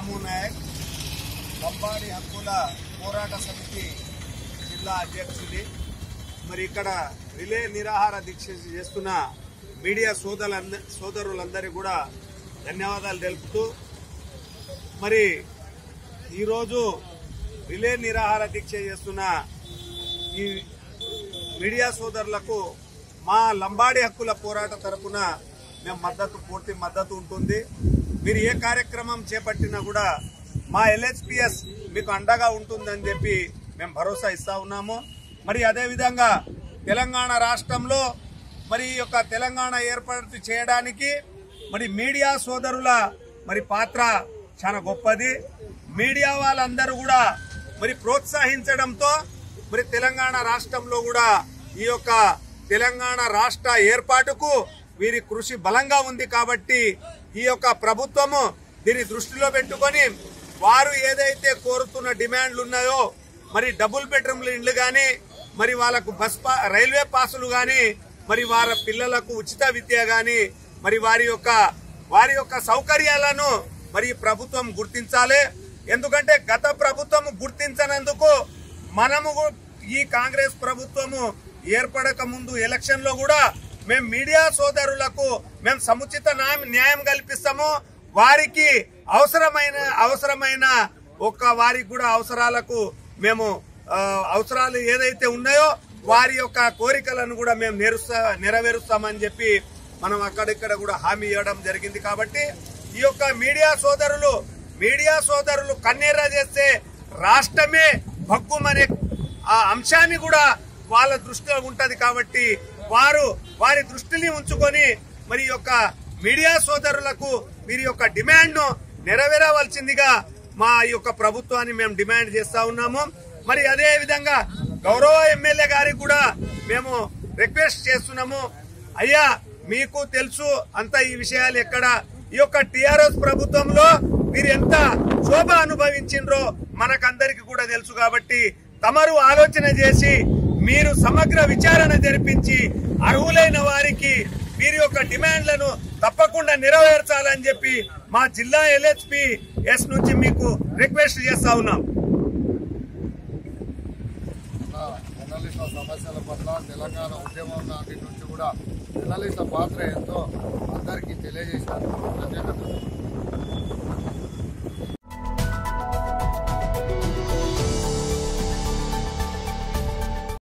రాము నాయక్ లంబాడి హక్కుల పోరాట సమితి జిల్లా అధ్యక్షుడి. మరి ఇక్కడ రిలే నిరాహార దీక్ష చేస్తున్న మీడియా సోదరులందరికీ కూడా ధన్యవాదాలు తెలుపుతూ, మరి ఈరోజు రిలే నిరాహార దీక్ష చేస్తున్న ఈ మీడియా సోదరులకు మా లంబాడి హక్కుల పోరాట తరపున మేము పూర్తి మద్దతు ఉంటుంది. మీరు ఏ కార్యక్రమం చేపట్టినా కూడా మా LHPS మీకు అండగా ఉంటుందని చెప్పి మేము భరోసా ఇస్తా ఉన్నాము. మరి అదేవిధంగా తెలంగాణ రాష్ట్రంలో మరి ఈ యొక్క తెలంగాణ ఏర్పాటు చేయడానికి మరి మీడియా సోదరుల మరి పాత్ర చాలా గొప్పది. మీడియా వాళ్ళందరూ కూడా మరి ప్రోత్సహించడంతో మరి తెలంగాణ రాష్ట్రంలో కూడా ఈ యొక్క తెలంగాణ రాష్ట్ర ఏర్పాటుకు వీరి కృషి బలంగా ఉంది. కాబట్టి ఈ యొక్క ప్రభుత్వము దీన్ని దృష్టిలో పెట్టుకొని వారు ఏదైతే కోరుతున్న డిమాండ్లు ఉన్నాయో, మరి డబుల్ బెడ్రూమ్ల ఇండ్లు గాని, మరి వాళ్ళకు రైల్వే పాసులు గాని, మరి వారి పిల్లలకు ఉచిత విద్య గాని, మరి వారి యొక్క సౌకర్యాలను మరి ప్రభుత్వం గుర్తించాలి. ఎందుకంటే గత ప్రభుత్వం గుర్తించనందుకు మనము ఈ కాంగ్రెస్ ప్రభుత్వము ఏర్పడక ముందు ఎలక్షన్ లో కూడా మేము మీడియా సోదరులకు మేము సముచిత న్యాయం కల్పిస్తాము. వారికి అవసరమైన వారికి కూడా అవసరాలకు మేము అవసరాలు ఏదైతే ఉన్నాయో వారి యొక్క కోరికలను కూడా మేము నెరవేరుస్తామని చెప్పి మనం అక్కడిక్కడ కూడా హామీ ఇవ్వడం జరిగింది. కాబట్టి ఈ యొక్క మీడియా సోదరులు కన్నెర్ర చేస్తే రాష్ట్రమే భగ్గుమనే ఆ అంశాన్ని కూడా వాళ్ళ దృష్టిలో ఉంటది. కాబట్టి వారి దృష్టిని ఉంచుకొని మరి యొక్క మీడియా సోదరులకు వీరి యొక్క డిమాండ్ ను నెరవేరవలసిందిగా మా యొక్క ప్రభుత్వాన్ని మేము డిమాండ్ చేస్తా ఉన్నాము. మరి అదే విధంగా గౌరవ ఎమ్మెల్యే గారికి కూడా మేము రిక్వెస్ట్ చేస్తున్నాము. అయ్యా, మీకు తెలుసు అంత ఈ విషయాలు ఎక్కడ ఈ యొక్క TRS ప్రభుత్వంలో మీరు ఎంత శోభ అనుభవించిండ్రో మనకందరికి కూడా తెలుసు. కాబట్టి తమరు ఆలోచన చేసి మీరు సమగ్ర విచారణ జరిపించి అర్హులైన వారికి వీరి యొక్క డిమాండ్లను తప్పకుండా నెరవేర్చాలని చెప్పి మా జిల్లా LHPS నుంచి మీకు రిక్వెస్ట్ చేస్తా ఉన్నాం. జర్నలిస్టుల సమస్యల పట్ల తెలంగాణ ఉద్యమం నాటి నుంచి కూడా జర్నలిస్టుల పాత్ర ఎంతో అందరికీ తెలియజేశారు.